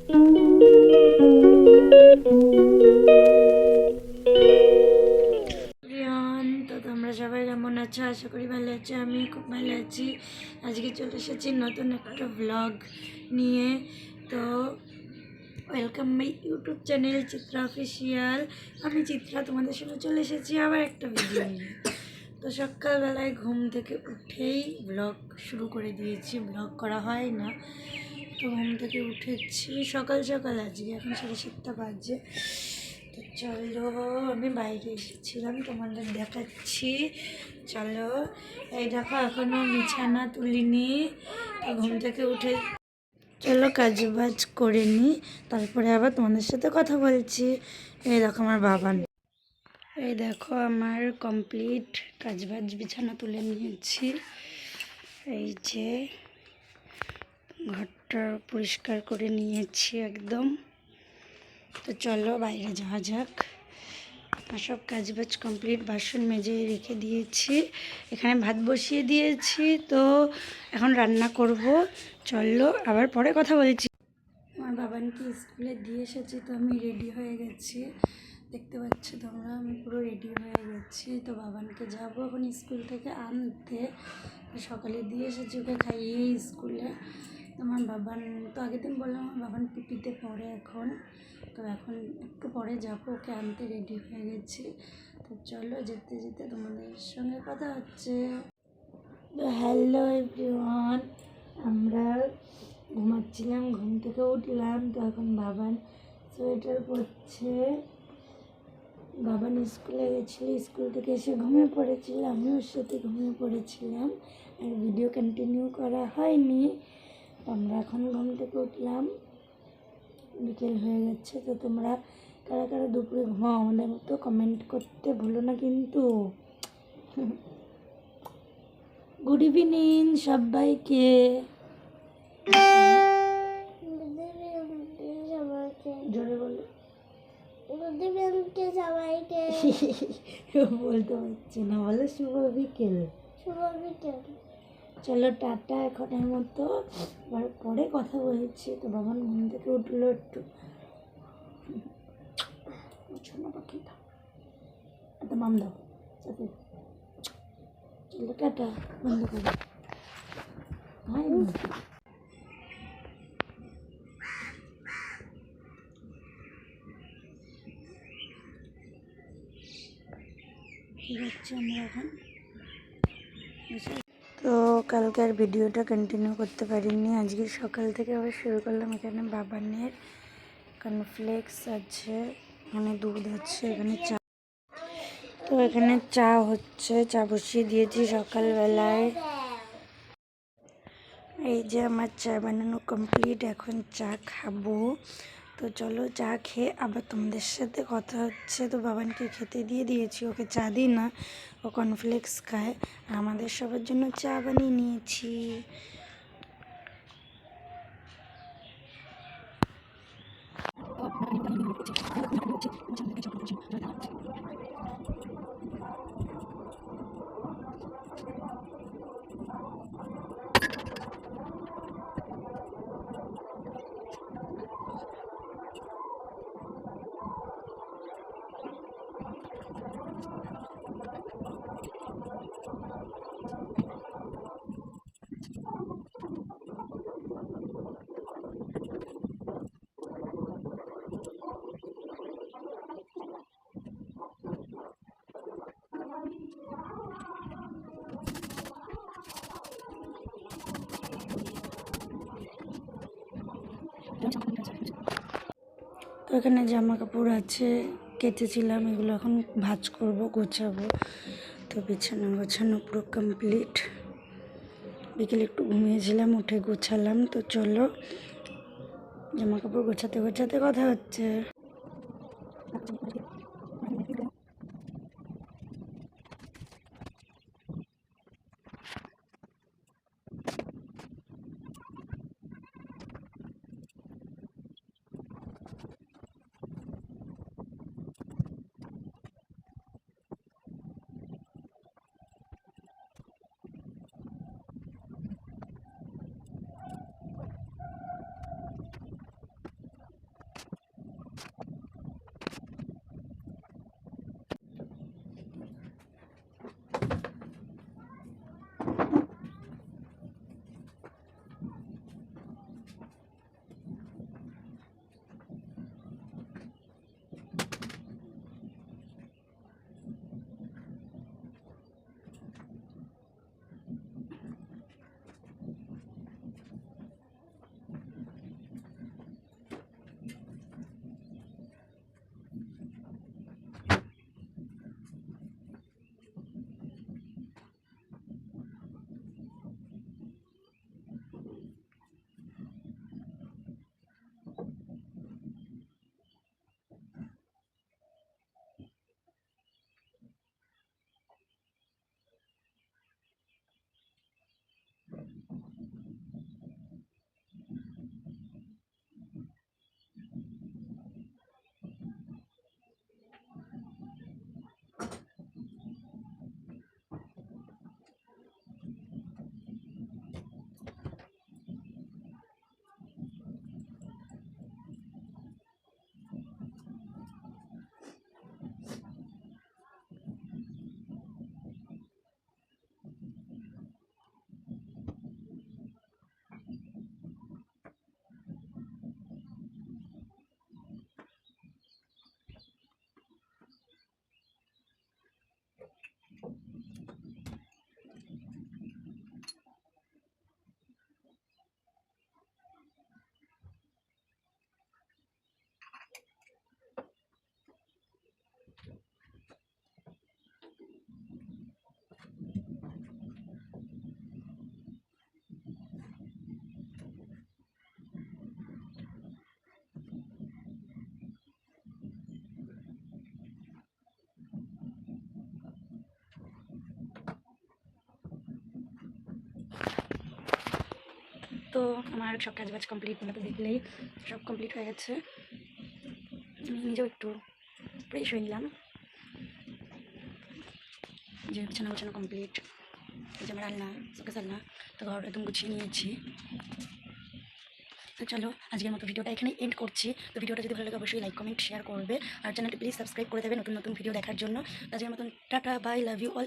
তো তোমরা সবাই কেমন আছো? আশা করি ভালো আছো। আমি খুব ভালো আছি। আজকে চলে এসেছি নতুন একটা ব্লগ নিয়ে। তো welcome my YouTube channel Chitra official. আমি চিত্রা তোমাদের সঙ্গে চলে এসেছি আবার একটা ভিডিও নিয়ে। তো সকালবেলায় ঘুম থেকে উঠেই ব্লগ শুরু করে দিয়েছি, ব্লগ করা হয় না। তো ঘুম থেকে উঠেছি সকাল সকাল, আজকে এখন 7:30 বাজে। তো চলো, আমি বাইরে এসেছিলাম, তোমাদের দেখাচ্ছি। চলো, এই দেখো এখনও বিছানা তুলিনি। তো ঘুম থেকে উঠে চলো কাজ বাজ করে নিই, তারপরে আবার তোমাদের সাথে কথা বলছি। এই দেখো আমার বাবা, এই দেখো আমার কমপ্লিট কাজ বাজ, বিছানা তুলে নিয়েছি। এই যে ঘরটা পরিষ্কার করে নিয়েছি একদম। তো চলো বাইরে যাওয়া যাক। সব কাজ বাজ কমপ্লিট, বাসন মেজে রেখে দিয়েছি, এখানে ভাত বসিয়ে দিয়েছি। তো এখন রান্না করব। চলো আবার পরে কথা বলছি। আমার বাবানকে স্কুলে দিয়ে এসেছি, তো আমি রেডি হয়ে গেছি, দেখতে পাচ্ছ তোমরা, আমি পুরো রেডি হয়ে গেছি। তো বাবানকে যাবো এখন স্কুল থেকে আনতে। সকালে দিয়ে এসেছি ওকে খাইয়ে স্কুলে। আমার বাবান তো আগের দিন বললাম আমার বাবান পিপিতে পড়ে এখন। তো এখন একটু পরে যাবো ওকে আনতে, রেডি হয়ে গেছি। তো চলো যেতে যেতে তোমাদের সঙ্গে কথা হচ্ছে। তো হ্যালো এভরিওয়ান, আমরা ঘুমাচ্ছিলাম, ঘুম থেকে উঠলাম। তো এখন বাবান সোয়েটার পরছে। বাবান স্কুলে গেছিলো, স্কুল থেকে এসে ঘুমিয়ে পড়েছিল, আমিও ওর সাথে ঘুমিয়ে পড়েছিলাম। আর ভিডিও কন্টিনিউ করা হয়নি। আমরা এখন ঘুম থেকে উঠলাম, বিকেল হয়ে গেছে। তো তোমরা কারা কারা দুপুরে ঘুমাও আমাদের মতো কমেন্ট করতে ভুলো না কিন্তু। গুড ইভিনিং সবাইকে। জোরে বলো। সবাইকে বলতে পারছি না, বলো শুভ বিকেল। শুভ বিকেল। চলো টাটা এখনের মতো, আবার পরে কথা বলছি। তো বাবান ঘুম থেকে উঠলো একটু, শোনো পাখিটা, একটা মাম দাও সাথে। চলো টাটা, বন্ধ করো। ঠিক আছে, আমরা এখন তো কালকে আর ভিডিওটা কন্টিনিউ করতে পারিনি। আজকে সকাল থেকে আবার শুরু করলাম। এখানে বাবানের কর্নফ্লেক্স আছে, এখানে দুধ আছে, এখানে চা। তো এখানে চা হচ্ছে, চা বসিয়ে দিয়েছি সকালবেলায়। এই যে আমার চা বানানো কমপ্লিট, এখন চা খাবো। তো চলো চা খেয়ে আবার তোমাদের সাথে কথা হচ্ছে। তো বাবানকে খেতে দিয়ে দিয়েছি, ওকে চা দিই না, ও কর্নফ্লেক্স খায়। আর আমাদের সবার জন্য চা বানিয়ে নিয়েছি। তো এখানে জামা কাপড় আছে, কেচেছিলাম, এগুলো এখন ভাঁজ করব, গোছাবো। তো বিছানা গোছানো পুরো কমপ্লিট। বিকেলে একটু ঘুমিয়েছিলাম, উঠে গোছালাম। তো চলো জামা কাপড় গোছাতে গোছাতে কথা হচ্ছে। তো আমার সব কাজ বাজ কমপ্লিট, তো দেখলেই সব কমপ্লিট হয়ে গেছে। আমি নিজেও একটু ফ্রেশ হয়ে নিলাম, যে বিছানা গোছানো কমপ্লিট, এই যে আমার রান্না শোকেস রান্না, তো ঘর একদম গুছিয়ে নিয়েছি। তো চলো আজকের মতো ভিডিওটা এখানে এন্ড করছি। তো ভিডিওটা যদি ভালো লাগে অবশ্যই লাইক কমেন্ট শেয়ার করবে, আর চ্যানেলটি প্লিজ সাবস্ক্রাইব করে দেবে নতুন নতুন ভিডিও দেখার জন্য। আজকের মতন tata, bye, love you all.